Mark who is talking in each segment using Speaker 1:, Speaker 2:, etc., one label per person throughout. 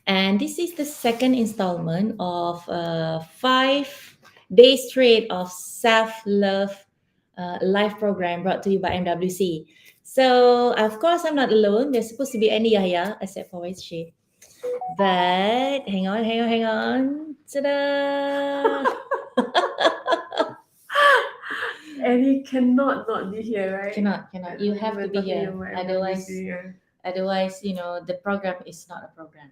Speaker 1: And this is the second installment of 5 days straight of self-love live program brought to you by MWC. So, of course, I'm not alone. There's supposed to be any Yahya, except for YC. But hang on. Ta-da!
Speaker 2: And he cannot not be here, right?
Speaker 1: Cannot. You have to
Speaker 2: We're
Speaker 1: be
Speaker 2: talking
Speaker 1: here.
Speaker 2: about
Speaker 1: Otherwise,
Speaker 2: MWC, yeah.
Speaker 1: the program is not a program.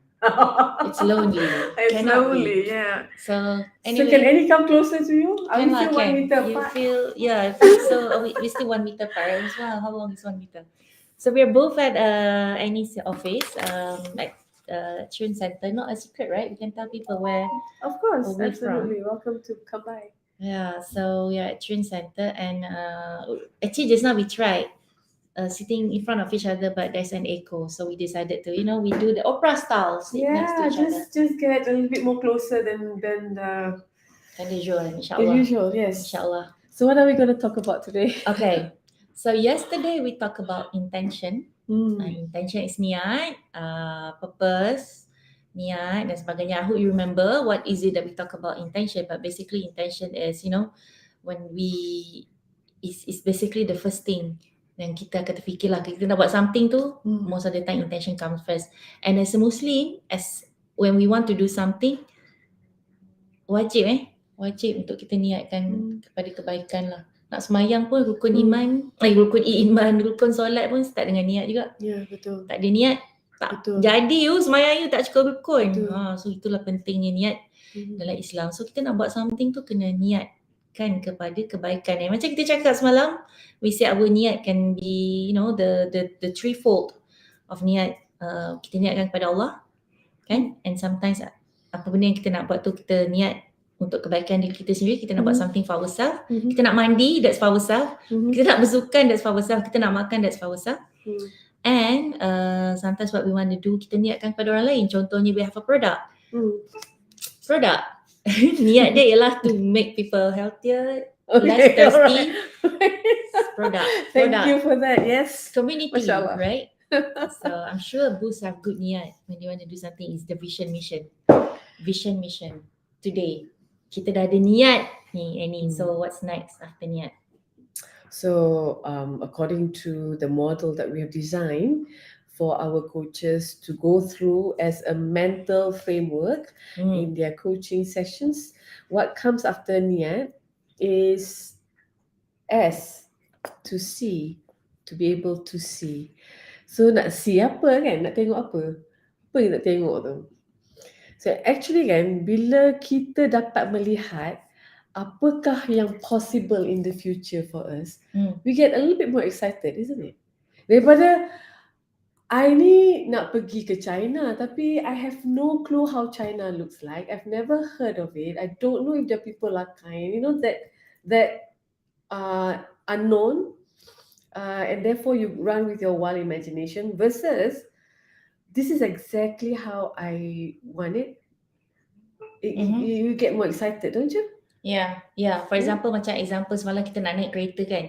Speaker 1: It's lonely.
Speaker 2: It's
Speaker 1: Cannot
Speaker 2: lonely,
Speaker 1: be.
Speaker 2: yeah.
Speaker 1: So
Speaker 2: So can
Speaker 1: anyway,
Speaker 2: any come closer to you? Are we
Speaker 1: can lah,
Speaker 2: still 1 meter
Speaker 1: can. You
Speaker 2: apart?
Speaker 1: feel, yeah, I think so. We still 1 meter apart as well. How long is 1 meter? So we're both at Annie's office, at Chun Center. Not a secret, right? We can tell people where
Speaker 2: Of course,
Speaker 1: we from.
Speaker 2: absolutely. Welcome to come by.
Speaker 1: Yeah, so we are at Chun Center, and actually just now we tried sitting in front of each other, but there's an echo, so we decided to, we do the opera style, sit next to
Speaker 2: Yeah,
Speaker 1: each other,
Speaker 2: just get a little bit more closer than
Speaker 1: and usual,
Speaker 2: the
Speaker 1: inshallah.
Speaker 2: usual. Yes.
Speaker 1: Inshallah.
Speaker 2: So what are we going to talk about today?
Speaker 1: Okay. So yesterday we talked about intention.
Speaker 2: Hmm.
Speaker 1: Intention is niat, purpose, niat dan sebagainya. I hope you remember what is it that we talk about intention. But basically intention is, when we is basically the first thing yang kita akan terfikirlah, kita nak buat something tu, most of the time intention comes first. And as a Muslim, when we want to do something, wajib untuk kita niatkan kepada kebaikan lah. Nak semayang pun rukun iman, rukun solat pun start dengan niat juga.
Speaker 2: Ya, betul.
Speaker 1: Tak ada niat, tak
Speaker 2: Betul.
Speaker 1: jadi semayang you tak cukup rukun.
Speaker 2: Betul.
Speaker 1: So itulah pentingnya niat dalam Islam. So kita nak buat something tu kena niatkan kepada kebaikan. Macam kita cakap semalam, we say our niat can be, the threefold of niat. Kita niatkan kepada Allah, kan? And sometimes apa benda yang kita nak buat tu kita niat untuk kebaikan diri kita sendiri. Kita nak buat something for ourselves. Kita nak mandi, that's for ourselves. Kita nak bersukan, that's for ourselves. Kita nak makan, that's for ourselves. And sometimes what we want to do, kita niatkan kepada orang lain. Contohnya we have a product. Product. Niat dia ialah to make people healthier, less thirsty. Product.
Speaker 2: Thank you for that. Yes.
Speaker 1: Community, right? So I'm sure Boost have good niat when they want to do something. Is the vision mission. Today kita dah ada niat ni, Annie. So what's next after niat?
Speaker 2: So according to the model that we have designed for our coaches to go through as a mental framework in their coaching sessions, what comes after niat is S, to see, to be able to see. So nak see apa kan? Nak tengok apa? Apa yang nak tengok tu? So actually kan, bila kita dapat melihat apakah yang possible in the future for us, we get a little bit more excited, isn't it? Daripada I ni nak pergi ke China, tapi I have no clue how China looks like. I've never heard of it. I don't know if the people are kind. That unknown, and therefore you run with your wild imagination versus this is exactly how I want it. You get more excited, don't you?
Speaker 1: Yeah. For example, macam example semalam kita nak naik kereta kan.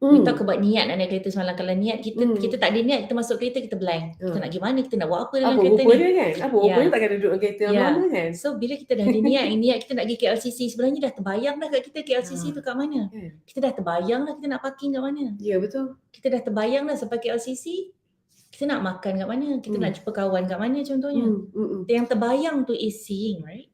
Speaker 1: We talk about niat nak naik kereta semalam. Kalau niat kita tak ada niat, kita masuk kereta kita blank. Kita nak pergi mana, kita nak buat apa dalam kereta ni.
Speaker 2: Apa dia kan? Apa dia takkan duduk dalam kereta lama kan?
Speaker 1: So bila kita dah ada niat kita nak pergi KLCC, sebenarnya dah terbayang dah kat kita KLCC tu kat mana. Kita dah terbayang dah kita nak parking kat mana.
Speaker 2: Ya, betul. Kita
Speaker 1: dah terbayang dah sampai KLCC, kita nak makan kat mana, kita nak jumpa kawan kat mana contohnya. Yang terbayang tu is seeing, right?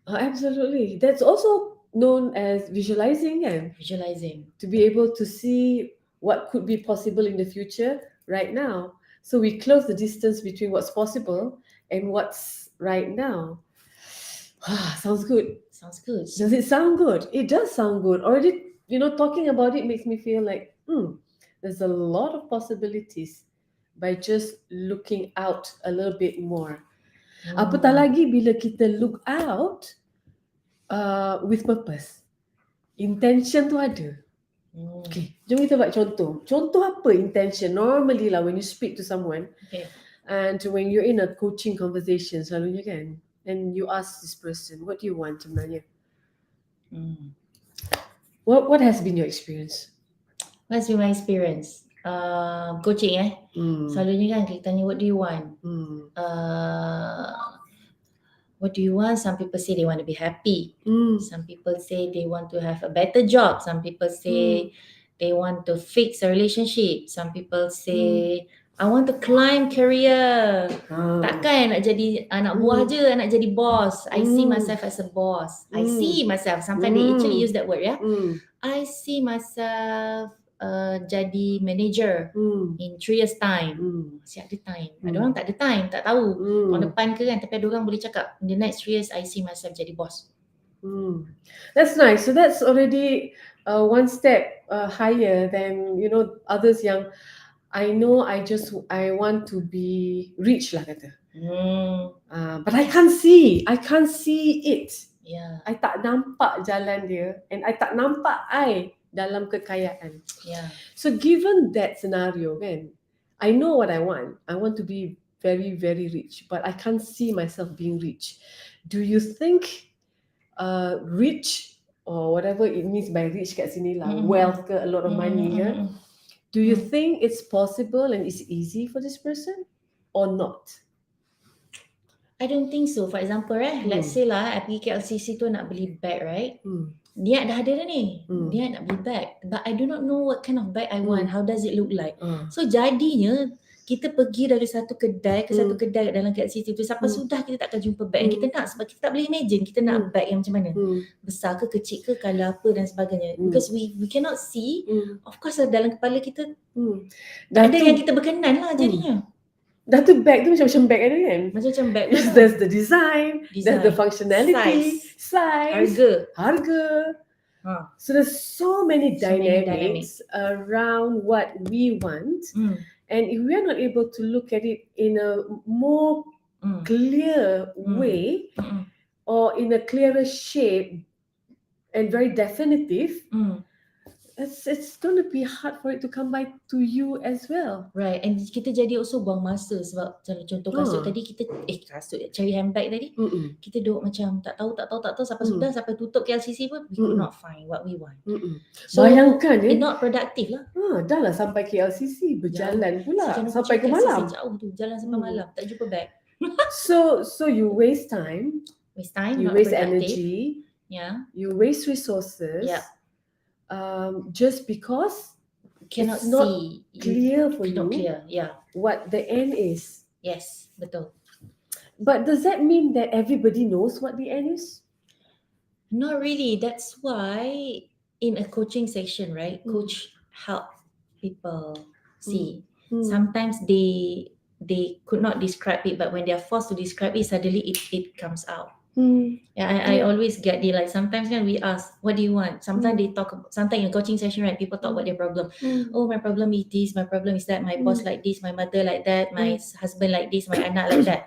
Speaker 2: Absolutely. That's also known as visualizing, kan?
Speaker 1: Visualizing.
Speaker 2: To be able to see what could be possible in the future right now. So we close the distance between what's possible and what's right now. Sounds good. Does it sound good? It does sound good. Already, talking about it makes me feel like, there's a lot of possibilities by just looking out a little bit more. Apatah lagi bila kita look out with purpose. Intention tu ada. Okay, jom kita buat contoh. Contoh apa intention? Normally lah when you speak to someone, and when you're in a coaching conversation, selalunya kan, and you ask this person, what do you want sebenarnya? What has been your experience?
Speaker 1: What's been my experience? Coaching Selalunya kan kita tanya what do you want? What do you want? Some people say they want to be happy.
Speaker 2: Mm.
Speaker 1: Some people say they want to have a better job. Some people say they want to fix a relationship. Some people say I want to climb career. Takkan nak jadi anak buah je, nak jadi boss. I see myself as a boss. I see myself. Sometimes they actually use that word, yeah. I see myself jadi manager in 3 years time. Masih ada time. Ada orang tak ada time, tak tahu. Tahun depan ke kan, tapi ada orang boleh cakap, in the next 3 years I see myself jadi boss.
Speaker 2: That's nice. So that's already one step higher than others yang I know I want to be rich lah kata. But I can't see it.
Speaker 1: Yeah.
Speaker 2: I tak nampak jalan dia and I tak nampak I dalam kekayaan.
Speaker 1: Yeah.
Speaker 2: So given that scenario kan, I know what I want. I want to be very, very rich, but I can't see myself being rich. Do you think rich or whatever it means by rich kat sini lah, wealth ke, a lot of money ke, do you think it's possible and it's easy for this person or not?
Speaker 1: I don't think so. For example, let's say lah, I pergi KLCC tu nak beli bag, right? Niat dah ada dah ni. Niat nak beli bag. But I do not know what kind of bag I want. How does it look like? So jadinya, kita pergi dari satu kedai ke satu kedai dalam KLCC tu. Sampai sudah kita takkan jumpa bag yang kita nak. Sebab kita tak boleh imagine kita nak bag yang macam mana. Besar ke, kecil ke, colour apa dan sebagainya. Because we cannot see. Of course dalam kepala kita, ada yang kita berkenan lah jadinya.
Speaker 2: Dah tu bag tu macam bag ada kan?
Speaker 1: Macam bag tu.
Speaker 2: There's the design, there's the functionality, size, harga. So there's so many dynamics around what we want. And if we are not able to look at it in a more clear way or in a clearer shape and very definitive, it's going to be hard for it to come by to you as well.
Speaker 1: Right. And kita jadi also buang masa. Sebab contoh kasut tadi kita kasut cari handbag tadi kita duduk macam tak tahu sampai tutup KLCC pun we could not find what we want. So
Speaker 2: bayangkan
Speaker 1: it's not productive lah.
Speaker 2: Dah lah sampai KLCC berjalan pula sampai ke
Speaker 1: malam.
Speaker 2: malam.
Speaker 1: Jauh tu jalan sampai malam tak jumpa bag.
Speaker 2: So you waste time, you waste energy, you waste resources. Just because
Speaker 1: cannot
Speaker 2: it's not
Speaker 1: see
Speaker 2: clear for
Speaker 1: not
Speaker 2: you
Speaker 1: clear.
Speaker 2: what the end is.
Speaker 1: Yes, betul.
Speaker 2: But does that mean that everybody knows what the end is?
Speaker 1: Not really. That's why in a coaching session, right, coach help people see. Sometimes they could not describe it, but when they are forced to describe it, suddenly it comes out. I always get the like sometimes when we ask what do you want, sometimes they talk sometimes in a coaching session, right, people talk about their problem. Oh, my problem is this, my problem is that, my boss like this, my mother like that, my husband like this, my anak like that.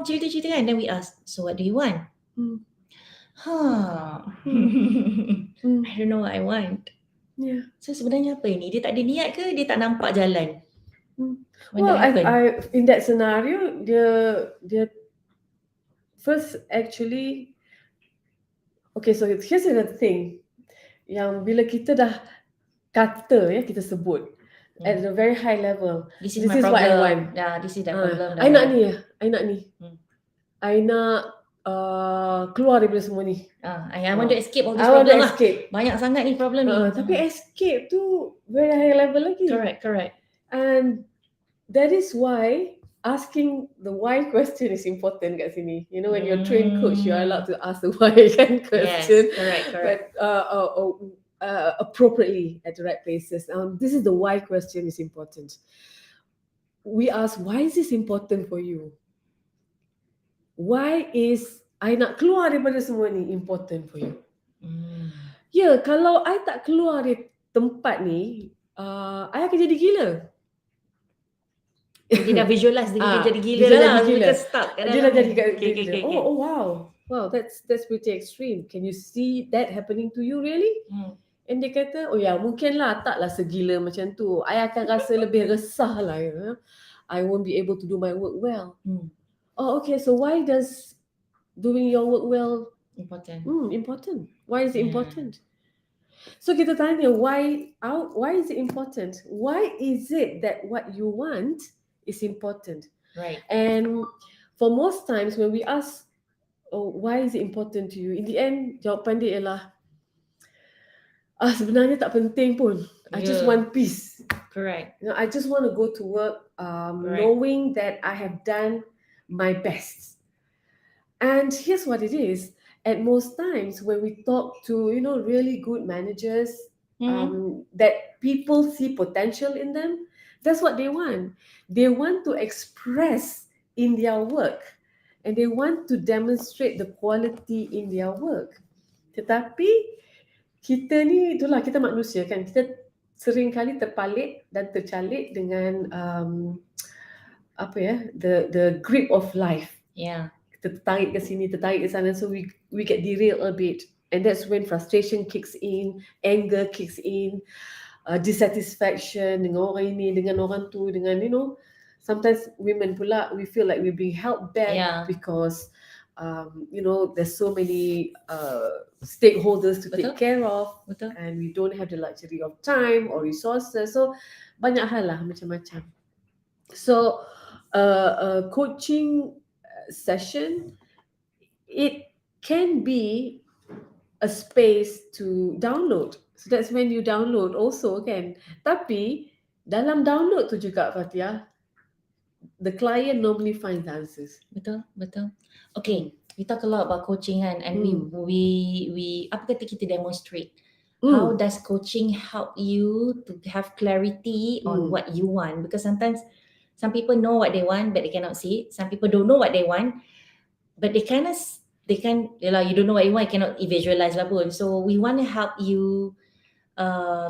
Speaker 1: Cerita kan. Then we ask, so what do you want? I don't know what I want. So sebenarnya apa ini? Dia tak ada niat ke dia tak nampak jalan?
Speaker 2: Well, I in that scenario dia first actually, okay, so here's the thing, yang bila kita dah kata kita sebut at a very high level,
Speaker 1: this is my problem.
Speaker 2: What I want.
Speaker 1: This is the problem.
Speaker 2: I nak ni. I nak keluar daripada semua ni.
Speaker 1: I want to escape all this problem lah. Banyak sangat ni problem ni.
Speaker 2: Tapi escape tu very high level lagi.
Speaker 1: Correct.
Speaker 2: And that is why asking the why question is important kat sini. You know, when you're a trained coach, you are allowed to ask the why question.
Speaker 1: Yes, correct.
Speaker 2: But appropriately at the right places. This is the why question is important. We ask, why is this important for you? Why is I nak keluar daripada semua ni important for you? Kalau I tak keluar dari tempat ni, I akan jadi gila.
Speaker 1: Dia dah visualize dia jadi gila lah. Dia stuck.
Speaker 2: Dia dah jadi gila. Oh wow. Wow, that's pretty extreme. Can you see that happening to you really? And dia kata, mungkin lah, taklah segila macam tu. I akan rasa lebih resah lah. I won't be able to do my work well. Okay, so why does doing your work well important? Why is it important? So kita tanya, why is it important? Why is it that what you want is important?
Speaker 1: Right.
Speaker 2: And for most times when we ask, oh, why is it important to you? In the end, jawapan dia ialah, sebenarnya tak penting pun. I just
Speaker 1: Yeah.
Speaker 2: want peace.
Speaker 1: Correct.
Speaker 2: You know, I just want to go to work
Speaker 1: Correct.
Speaker 2: knowing that I have done my best. And here's what it is. At most times when we talk to, really good managers, that people see potential in them, that's what they want. They want to express in their work and they want to demonstrate the quality in their work. Tetapi kita ni, itulah kita manusia kan, kita sering kali terpalit dan tercalik dengan the grip of life.
Speaker 1: Yeah.
Speaker 2: Kita tertarik ke sini, tertarik ke sana, so we get derailed a bit, and that's when frustration kicks in, anger kicks in, dissatisfaction dengan orang ini, dengan orang tu, dengan sometimes women pula, we feel like we're being held back because there's so many stakeholders to take care of.
Speaker 1: Betul.
Speaker 2: And we don't have the luxury of time or resources, so banyak hal lah, macam-macam. So a coaching session, it can be a space to download. So that's when you download also kan. Tapi dalam download tu juga, Fatia, the client normally finds answers.
Speaker 1: Betul. Okay, we talk a lot about coaching kan, and we apa kata kita demonstrate. How does coaching help you to have clarity on what you want? Because sometimes some people know what they want but they cannot see it. Some people don't know what they want but they can, you don't know what you want, you cannot visualize lah pun. So we want to help you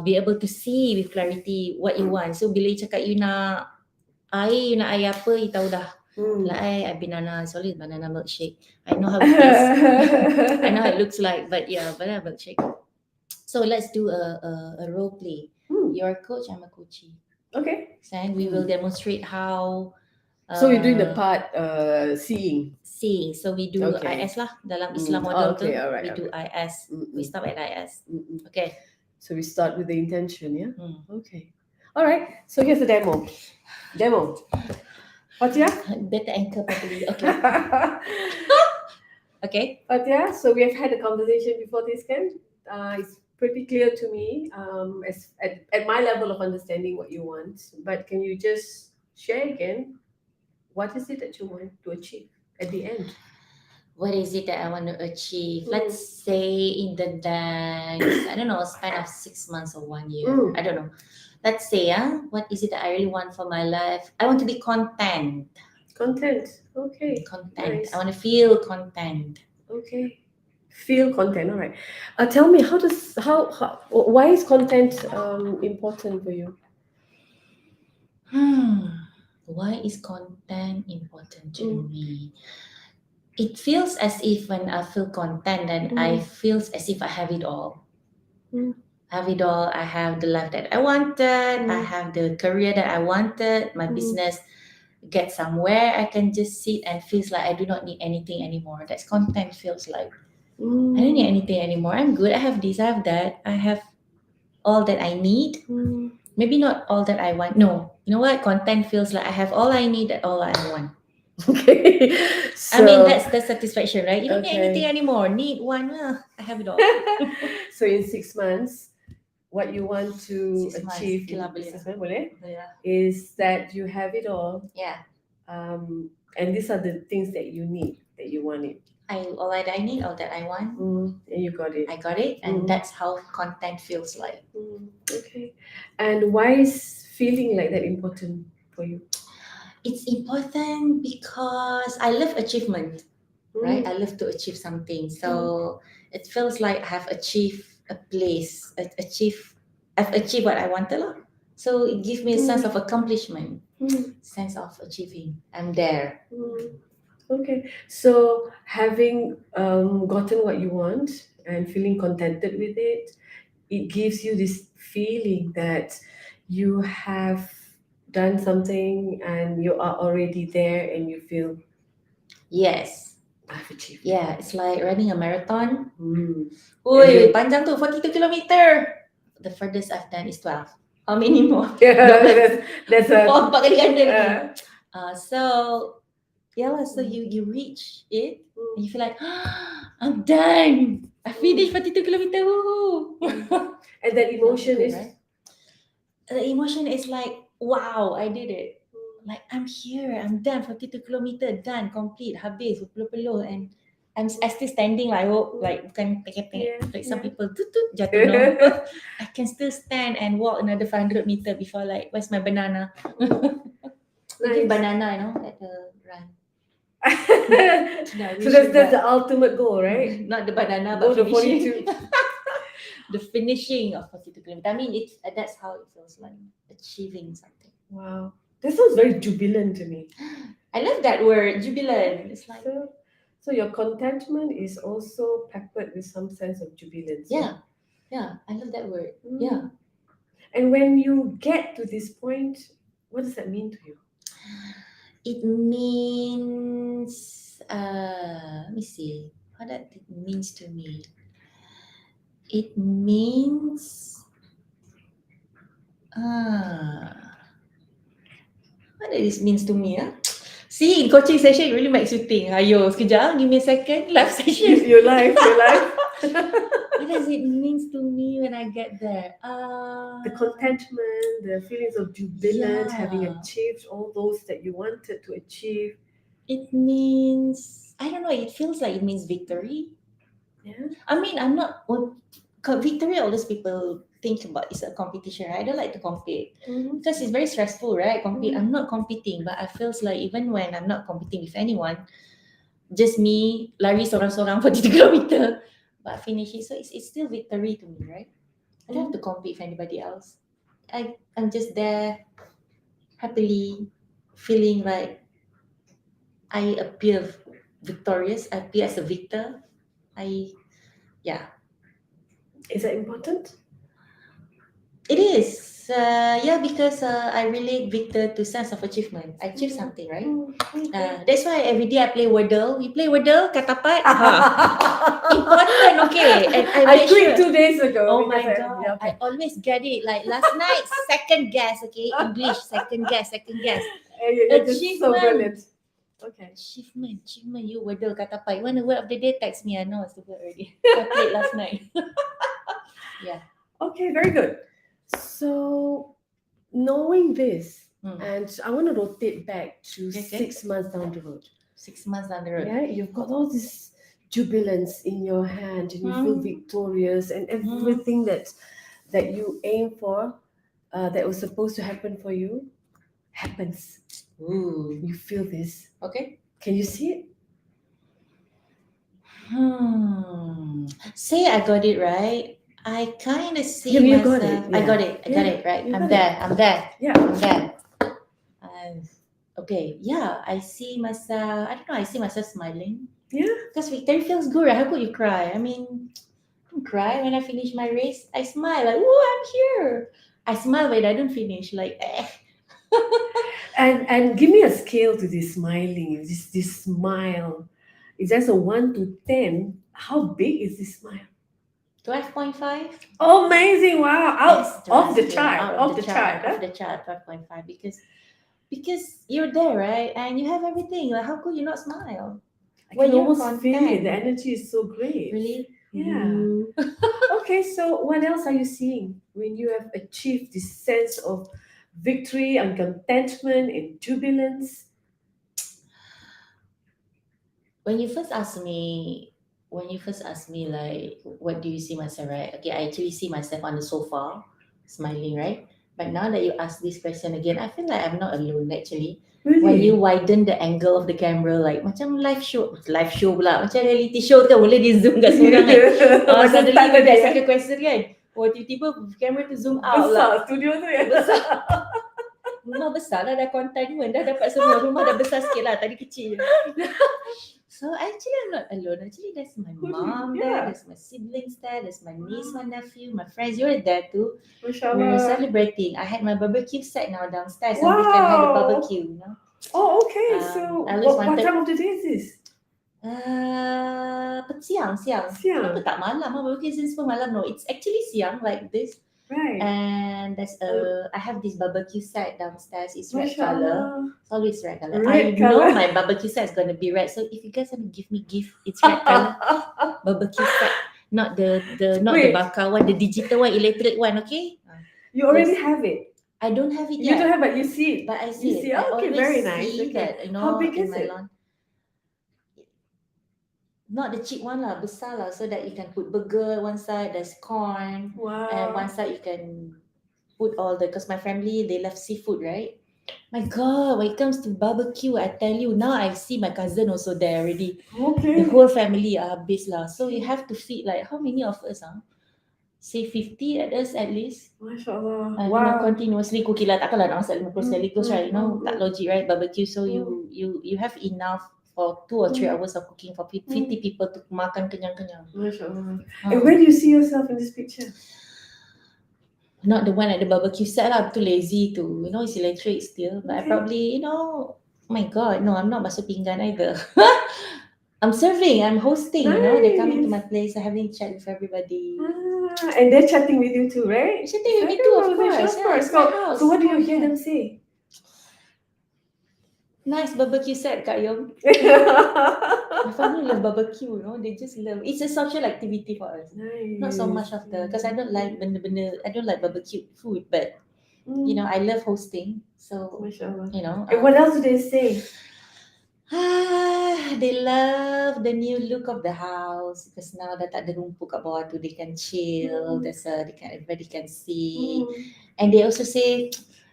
Speaker 1: be able to see with clarity what you want. So bila you cakap you nak air apa, you tahu dah. Like I banana, solid banana milkshake. I know how it tastes. I know how it looks like, but yeah, banana milkshake. So let's do a role play. You're a coach, I'm a coachee.
Speaker 2: Okay.
Speaker 1: And we will demonstrate how.
Speaker 2: So you're doing the part seeing.
Speaker 1: So we do IS lah dalam Islam model tu. We do IS. We stop at IS. Okay.
Speaker 2: So we start with the intention, yeah? Okay. All right. So here's the demo. Fatia?
Speaker 1: Better anchor properly. Okay. Okay.
Speaker 2: Fatia, so we have had a conversation before this, Ken. It's pretty clear to me as at my level of understanding what you want. But can you just share again, what is it that you want to achieve at the end?
Speaker 1: What is it that I want to achieve? Let's say in the next, I don't know, span of 6 months or 1 year. I don't know. Let's say, what is it that I really want for my life? I want to be content.
Speaker 2: Okay.
Speaker 1: Content.
Speaker 2: Nice.
Speaker 1: I want to feel content.
Speaker 2: Okay. Feel content. All right. Tell me, why is content important for you?
Speaker 1: Why is content important to me? It feels as if when I feel content, then I feel as if I have it all. I have it all. I have the life that I wanted. I have the career that I wanted. My business get somewhere. I can just sit and feels like I do not need anything anymore. That's content feels like. I don't need anything anymore. I'm good. I have this, I have that. I have all that I need. Maybe not all that I want. No. You know what? Content feels like I have all I need and all I want.
Speaker 2: Okay.
Speaker 1: I mean, that's the satisfaction, right? You don't need
Speaker 2: Okay.
Speaker 1: anything anymore. Need one. I have it all.
Speaker 2: So in 6 months, what you want to
Speaker 1: 6 months,
Speaker 2: achieve
Speaker 1: kila boleh.
Speaker 2: is that you have it all.
Speaker 1: Yeah.
Speaker 2: And these are the things that you need, that you want it.
Speaker 1: All that I need, all that I want.
Speaker 2: And you got it.
Speaker 1: I got it, and that's how content feels like.
Speaker 2: Okay. And why is feeling like that important for you?
Speaker 1: It's important because I love achievement, right? I love to achieve something. So it feels like I have achieved a place, I've achieved what I wanted. So it gives me a sense of accomplishment, sense of achieving. I'm there.
Speaker 2: Okay. So having gotten what you want and feeling contented with it, it gives you this feeling that you have done something and you are already there and you feel,
Speaker 1: yes,
Speaker 2: I've achieved.
Speaker 1: Yeah, it's like running a marathon.
Speaker 2: Oi,
Speaker 1: panjang tu, 42 kilometer. The furthest I've done is 12. How many more?
Speaker 2: That's a
Speaker 1: 4 kali ganda lagi. So yeah lah, so you reach it and you feel like I'm done. I finished 42 kilometer. Woohoo.
Speaker 2: And that emotion
Speaker 1: Good,
Speaker 2: is
Speaker 1: right? The emotion is like, wow, I did it. Like I'm here, I'm done, 42 kilometer done, complete, habis, berpeluh-peluh, and I still standing lah. I hope like bukan tengok like some people tut jatuh no. I can still stand and walk another 500 meter before like where's my banana? We give banana, you know, at the run.
Speaker 2: So that's the ultimate goal, right?
Speaker 1: Not the banana,
Speaker 2: Go
Speaker 1: but
Speaker 2: to
Speaker 1: finishing.
Speaker 2: 42.
Speaker 1: The finishing of 42 kilometers. I mean, that's how it feels like, achieving something.
Speaker 2: Wow. That sounds very jubilant to me.
Speaker 1: I love that word, jubilant. It's like,
Speaker 2: so your contentment is also peppered with some sense of jubilance.
Speaker 1: yeah, I love that word. Yeah.
Speaker 2: And when you get to this point, what does that mean to you?
Speaker 1: It means, let me see, what that means to me. It means, what this means to me? See, in coaching session, it really makes you think. Ayo, sekejap, give me a second. Live session.
Speaker 2: Your life.
Speaker 1: What does it mean to me when I get there?
Speaker 2: The contentment, the feelings of jubilant, having achieved all those that you wanted to achieve.
Speaker 1: It means, I don't know, it feels like it means victory.
Speaker 2: Yeah.
Speaker 1: I mean, I'm not, victory, all those people think about is a competition, right? I don't like to compete because it's very stressful, right? I'm not competing, but I feels like even when I'm not competing with anyone, just me lari sorang-sorang 42 kilometer, but I finish it, so it's still victory to me, right? I don't have to compete with anybody else. I'm just there happily feeling like I appear victorious, I appear as a victor.
Speaker 2: Is that important?
Speaker 1: It is. Because I relate victor to sense of achievement. I achieve something, right? That's why every day I play Wordle. We play Wordle, katapat. Important, okay. And
Speaker 2: I quit 2 days ago.
Speaker 1: Oh my god, I always get it. Like last night, second guess, okay? English, second guess.
Speaker 2: Achievement. So brilliant. Okay.
Speaker 1: Achievement, you Wordle, katapat. You want the word of the day? Text me. I know it's the word already. I played last night. Yeah.
Speaker 2: Okay, very good. So, knowing this, and I want to rotate back to 6 months down the road.
Speaker 1: 6 months down the road.
Speaker 2: Yeah, you've got all this jubilance in your hand, and you feel victorious, and everything that you aim for, that was supposed to happen for you, happens.
Speaker 1: Ooh.
Speaker 2: You feel this.
Speaker 1: Okay.
Speaker 2: Can you see it?
Speaker 1: Say I got it right. I kind of see
Speaker 2: you
Speaker 1: myself.
Speaker 2: got it. Yeah.
Speaker 1: I got it right. I'm there.
Speaker 2: Yeah.
Speaker 1: I'm there. Okay. Yeah. I see myself. I don't know. I see myself smiling.
Speaker 2: Yeah.
Speaker 1: Because victory feels good. Right? How could you cry? I mean, I don't cry when I finish my race. I smile like, oh, I'm here. I smile when I don't finish. Like,
Speaker 2: And give me a scale to this smiling. This smile. Is that a 1 to 10? How big is this smile?
Speaker 1: 12.5.
Speaker 2: Oh, amazing! Wow, off the chart,
Speaker 1: 12.5 because you're there, right? And you have everything. Like, how could you not smile?
Speaker 2: I can almost feel it. The energy is so great.
Speaker 1: Really?
Speaker 2: Yeah. Okay, so what else are you seeing when you have achieved this sense of victory and contentment and jubilance?
Speaker 1: When you first asked me, like, what do you see myself, right? Okay, I actually see myself on the sofa, smiling, right? But now that you ask this question again, I feel like I'm not alone actually.
Speaker 2: Really?
Speaker 1: When you widen the angle of the camera, like macam live show pula, macam reality show tu kan, boleh di zoom kat seorang kan. Suddenly when there's like a question kan, tiba-tiba kamera tu zoom out lah.
Speaker 2: Besar studio tu ya.
Speaker 1: Besar. Rumah besar lah, dah containment, dah dapat semua. Rumah dah besar sikit lah, tadi kecil. So actually I'm not alone. Actually there's my mom there, there's my siblings there, there's my niece, my nephew, my friends. You're there too. We're celebrating. I had my barbecue set now downstairs.
Speaker 2: Wow.
Speaker 1: And we can have a barbecue, you know.
Speaker 2: Oh, okay. So what time of the day is this?
Speaker 1: Siang. Kenapa tak malam? Barbecue since malam? No, it's actually siang like this.
Speaker 2: Right.
Speaker 1: And I have this barbecue set downstairs. It's red
Speaker 2: Masya
Speaker 1: color.
Speaker 2: Allah.
Speaker 1: It's always red color.
Speaker 2: Red
Speaker 1: I
Speaker 2: color.
Speaker 1: know my barbecue set is gonna be red. So if you guys want to give me gift, it's red color barbecue set. Not the
Speaker 2: Wait.
Speaker 1: bakar one, the digital one, electric one. Okay.
Speaker 2: You already
Speaker 1: Yes.
Speaker 2: have it.
Speaker 1: I don't have it
Speaker 2: You
Speaker 1: yet.
Speaker 2: don't have, but you see it.
Speaker 1: But I
Speaker 2: You
Speaker 1: see
Speaker 2: see.
Speaker 1: it. I
Speaker 2: Okay,
Speaker 1: always
Speaker 2: very nice.
Speaker 1: see
Speaker 2: Okay.
Speaker 1: that,
Speaker 2: How big
Speaker 1: in
Speaker 2: is
Speaker 1: my
Speaker 2: it?
Speaker 1: lawn. Not the cheap one lah, besar lah, so that you can put burger one side, there's corn, and one
Speaker 2: Wow.
Speaker 1: side you can put all the, because my family, they love seafood, right? My God, when it comes to barbecue, I tell you, now I see my cousin also there already.
Speaker 2: Okay.
Speaker 1: The whole family are habis lah. So you have to feed like, how many of us? Say 50 at us at least.
Speaker 2: Masya Allah.
Speaker 1: You know,
Speaker 2: Wow.
Speaker 1: continuously cooking lah. Takkanlah nak masak 50 sekaligus, right? You know, tak
Speaker 2: Mm.
Speaker 1: logic, right? Barbecue. So you have enough for 2 or 3 hours of cooking for 50 people to makan kenyang-kenyang.
Speaker 2: Masya Allah. And where do you see yourself in this picture?
Speaker 1: Not the one at the barbecue set lah. I'm too lazy to, it's electric still. But I
Speaker 2: Okay.
Speaker 1: probably, oh my God, no, I'm not basuh pinggan either. I'm serving, I'm hosting, they're coming to my place, I'm having chat with everybody.
Speaker 2: And they're chatting with you too, right?
Speaker 1: Chatting with me too, of course. Yeah, it's my house.
Speaker 2: So what do you hear them say?
Speaker 1: Nice barbecue set, Kak Yong. My family love barbecue, they just love. It's a social activity for us.
Speaker 2: Nice.
Speaker 1: Not so much of because I don't like I don't like barbecue food, but I love hosting. So
Speaker 2: Mashallah. And what else do they say?
Speaker 1: They love the new look of the house because now that tak ada rumput kat bawah tu, they can chill. Everybody can see, and they also say,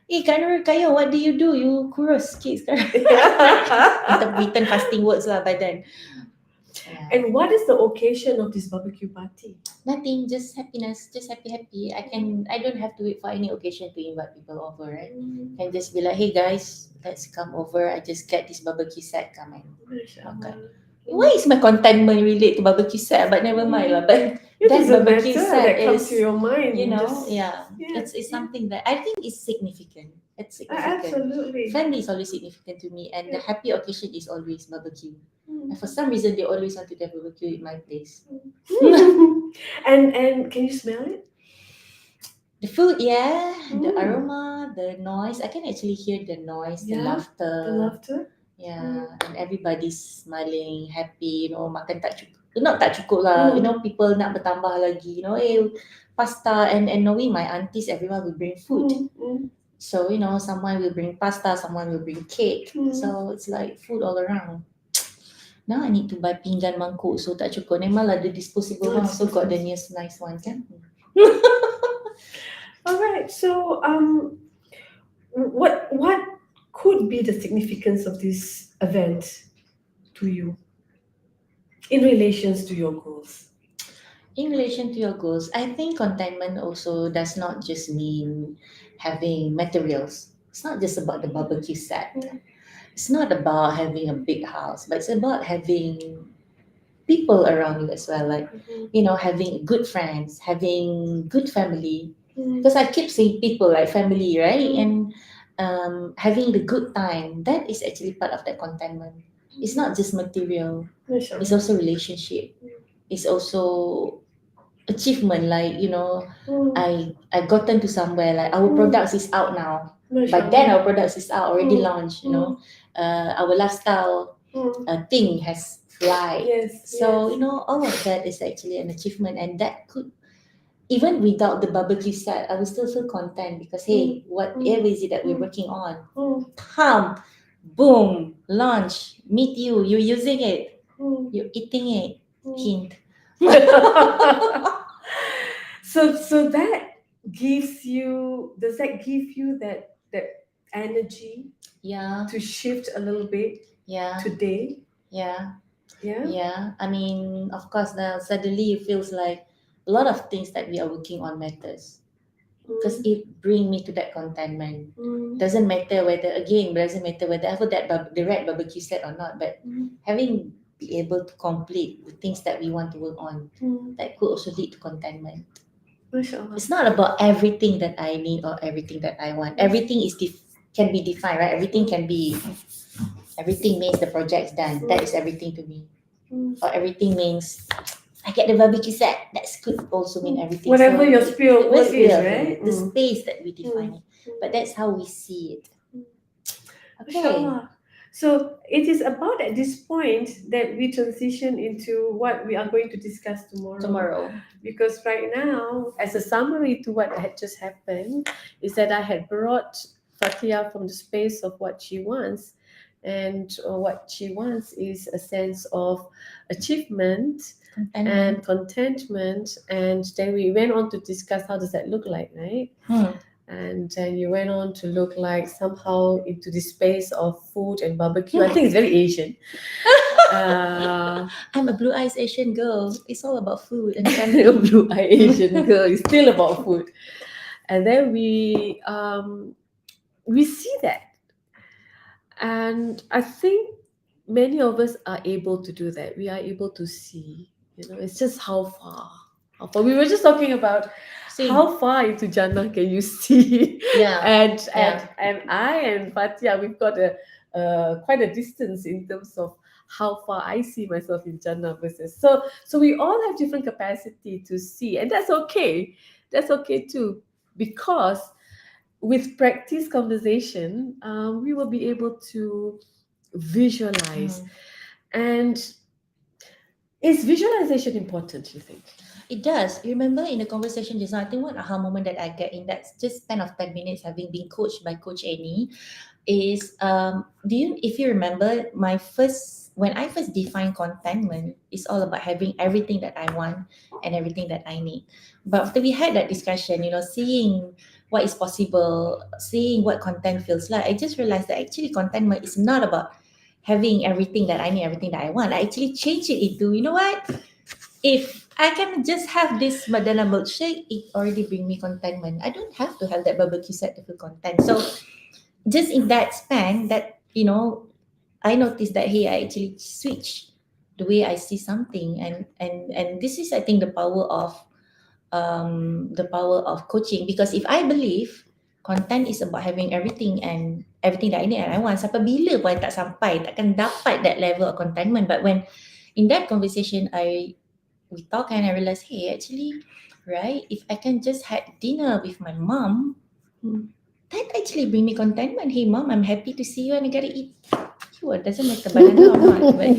Speaker 1: "Hey, Kayo, what do you do? You kurus kids." Intermittent fasting works lah by then. Yeah.
Speaker 2: And what is the occasion of this barbecue party?
Speaker 1: Nothing, just happiness, just happy. I don't have to wait for any occasion to invite people over, right? Can just be like, hey guys, let's come over. I just get this barbecue set, come in. Okay. Why is my contentment relate to barbecue set? But never mind lah. But that barbecue set
Speaker 2: that comes to your mind.
Speaker 1: It's something that I think is significant. It's significant.
Speaker 2: Absolutely.
Speaker 1: Family is always significant to me, and the happy occasion is always barbecue. And for some reason, they always want to have barbecue at my place.
Speaker 2: And can you smell it?
Speaker 1: The food, yeah. The aroma, the noise. I can actually hear the noise, the laughter.
Speaker 2: The laughter?
Speaker 1: Yeah. And everybody's smiling, happy, makan tak cukup. Not tak cukup lah. People nak bertambah lagi. Pasta. And knowing my aunties, everyone will bring food. So, someone will bring pasta, someone will bring cake. So, it's like food all around. Now I need to buy pinggan mangkuk, so tak cukup. Memang lah the disposable one, so got the nice one, kan?
Speaker 2: All right. So, what could be the significance of this event to you in relation to your goals?
Speaker 1: In relation to your goals, I think contentment also does not just mean having materials. It's not just about the barbecue set. It's not about having a big house, but it's about having people around you as well. Like, having good friends, having good family. Because I keep saying people like family, right? And having the good time, that is actually part of that contentment. It's not just material. It's also relationship. It's also achievement. Like, I gotten to somewhere, like our products is out now. By then our products is out, already launched, our lifestyle thing has fly. So, all of that is actually an achievement, and that could, even without the barbecue set, I will still feel content because, hey, whatever is it that we're working on, come, boom, launch, meet you, you're using it, you're eating it, hint.
Speaker 2: So that does that give you that energy to shift a little bit today?
Speaker 1: I mean, of course, now suddenly it feels like a lot of things that we are working on matters because it brings me to that contentment. Doesn't matter whether I have the right barbecue set or not, but having be able to complete the things that we want to work on, that could also lead to contentment. It's not about everything that I need or everything that I want. Everything can be defined, right? Everything means the project's done. That is everything to me. Or everything means I get the barbecue set. That could also mean everything.
Speaker 2: Whatever your sphere of work is,
Speaker 1: sphere,
Speaker 2: right?
Speaker 1: the space that we define it. But that's how we see it. Okay.
Speaker 2: Mashallah. So it is about at this point that we transition into what we are going to discuss tomorrow. Because right now, as a summary to what had just happened, is that I had brought Fatia from the space of what she wants. And what she wants is a sense of achievement and contentment. And then we went on to discuss how does that look like, right? And then you went on to look like somehow into the space of food and barbecue. I think it's very Asian.
Speaker 1: I'm a blue-eyed Asian girl. It's all about food and
Speaker 2: A blue-eyed Asian girl is still about food. And then we see that. And I think many of us are able to do that. We are able to see, it's just how far. We were just talking about how far into Jannah can you see? And I and Fatia, we've got quite a distance in terms of how far I see myself in Jannah versus. So we all have different capacity to see, and that's okay. That's okay too, because with practice conversation, we will be able to visualize. And is visualization important, you think?
Speaker 1: It does. You remember in the conversation just now, I think one aha moment that I get in that just span of 10 minutes having been coached by Coach Annie is if you remember when I first defined contentment, it's all about having everything that I want and everything that I need. But after we had that discussion, seeing what is possible, seeing what content feels like, I just realized that actually contentment is not about having everything that I need, everything that I want. I actually changed it into, you know what? If I can just have this Madana milkshake, it already bring me contentment. I don't have to have that barbecue set to feel content. So just in that span that, I noticed that, hey, I actually switch the way I see something. And this is, I think, the power of coaching. Because if I believe content is about having everything and everything that I need and I want, sampai bila pun I tak sampai, takkan dapat that level of contentment. But when in that conversation we talk and I realized, hey, actually, right, if I can just had dinner with my mom, that actually bring me contentment. Hey mom, I'm happy to see you and I gotta eat. Sure, it doesn't matter banana or not, but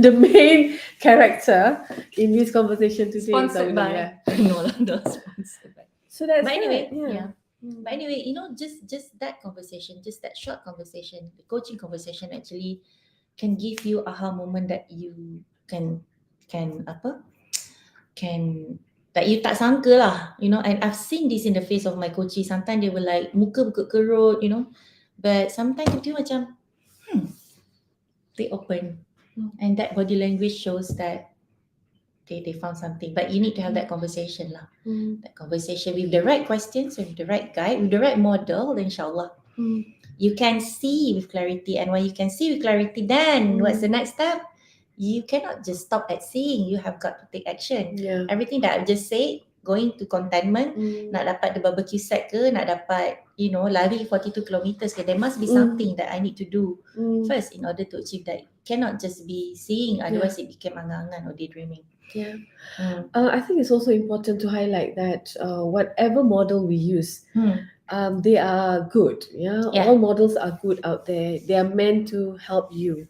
Speaker 2: the main character in this conversation today
Speaker 1: sponsored
Speaker 2: is
Speaker 1: by no, not sponsored by.
Speaker 2: So that's
Speaker 1: But anyway,
Speaker 2: yeah.
Speaker 1: But anyway, just that conversation, just that short conversation, the coaching conversation actually can give you aha moment that you can that you tak sangka lah, and I've seen this in the face of my coaches. Sometimes they were like muka kerut, but sometimes dia macam they open, and that body language shows that they found something. But you need to have that conversation lah, that conversation with the right questions, with the right guide, with the right model, then inshallah you can see with clarity. And when you can see with clarity, then what's the next step? You cannot just stop at seeing. You have got to take action. Everything that I've just said, going to contentment, nak dapat the barbecue set ke, nak dapat lari 42 kilometers ke, there must be something that I need to do first in order to achieve that. It cannot just be seeing, otherwise it became angan-angan or daydreaming.
Speaker 2: I think it's also important to highlight that whatever model we use, they are good. All models are good out there. They are meant to help you.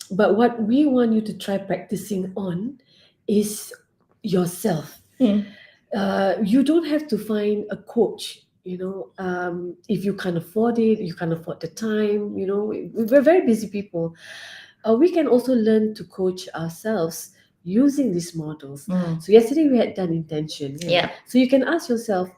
Speaker 2: But what we want you to try practicing on is yourself. You don't have to find a coach, if you can't afford it, you can't afford the time, we're very busy people. We can also learn to coach ourselves using these models. So yesterday we had done intention. So you can ask yourself,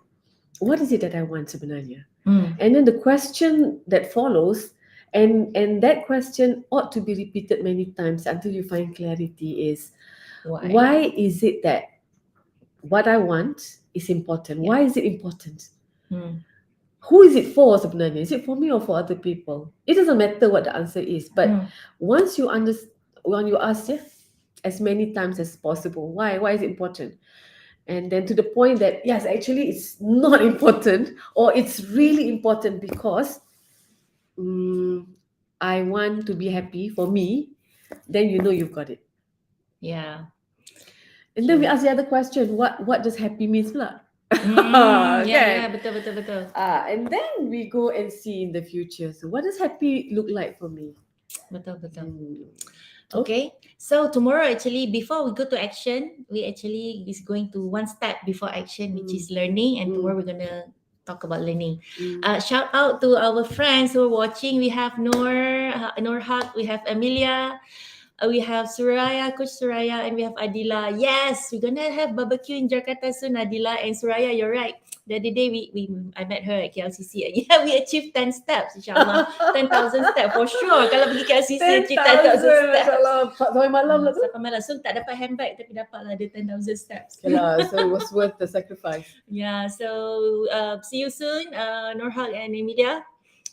Speaker 2: what is it that I want sebenarnya? And then the question that follows, and that question ought to be repeated many times until you find clarity, is why is it that what I want is important? Why is it important? Who is it for sebenarnya? Is it for me or for other people? It doesn't matter what the answer is, but once you when you ask as many times as possible, why is it important? And then to the point that yes, actually it's not important, or it's really important because I want to be happy for me, then you've got it.
Speaker 1: Yeah.
Speaker 2: And then we
Speaker 1: True.
Speaker 2: ask the other question, what does happy means pula?
Speaker 1: Yeah,
Speaker 2: Kan?
Speaker 1: betul.
Speaker 2: And then we go and see in the future. So what does happy look like for me?
Speaker 1: Betul.
Speaker 2: Hmm.
Speaker 1: Okay. So tomorrow actually, before we go to action, we actually is going to one step before action, which is learning. And tomorrow we're gonna talk about learning. Shout out to our friends who are watching. We have Noor Haq, we have Amelia, we have Suraya, Coach Suraya, and we have Adila. Yes, we're gonna have barbecue in Jakarta soon, Adila and Suraya. You're right. The other day I met her at KLCC. Yeah, we achieved 10 steps, insyaAllah. 10,000 steps for sure. Kalau pergi KLCC, achieve 10,000 steps.
Speaker 2: MasyaAllah, sampai malam lah tu.
Speaker 1: Sampai malam. So tak dapat handbag tapi dapatlah dia 10,000 steps.
Speaker 2: Okay lah, so it was worth the sacrifice.
Speaker 1: Yeah, so see you soon, Nurhal and Emilia.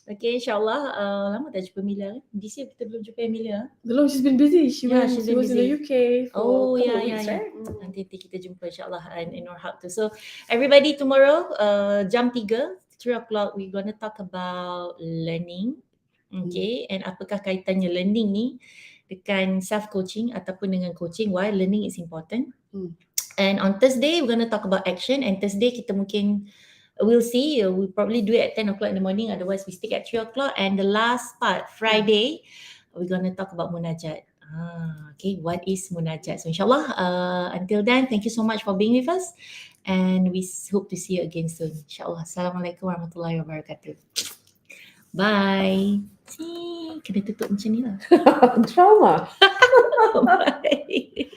Speaker 1: Okay, insyaAllah. Lama tak jumpa Emilia. This year kita belum jumpa Emilia.
Speaker 2: Belum, she's been busy. She
Speaker 1: Yeah,
Speaker 2: was
Speaker 1: she's been
Speaker 2: in the
Speaker 1: busy.
Speaker 2: UK for a couple of weeks,
Speaker 1: Yeah.
Speaker 2: right?
Speaker 1: Nanti kita jumpa insyaAllah and Nurhal too. So everybody tomorrow, jam 3, 3 o'clock, we're gonna talk about learning. Okay, and apakah kaitannya learning ni dengan self-coaching ataupun dengan coaching, why learning is important. And on Thursday, we're going to talk about action. And Thursday, kita mungkin, we'll see. We'll probably do it at 10 o'clock in the morning. Otherwise, we stick at 3 o'clock. And the last part, Friday, we're going to talk about munajat. Okay, what is munajat? So insyaAllah, until then, thank you so much for being with us. And we hope to see you again soon. InsyaAllah. Assalamualaikum warahmatullahi wabarakatuh. Bye. Kena tutup macam ni lah.
Speaker 2: Drama.
Speaker 1: Bye.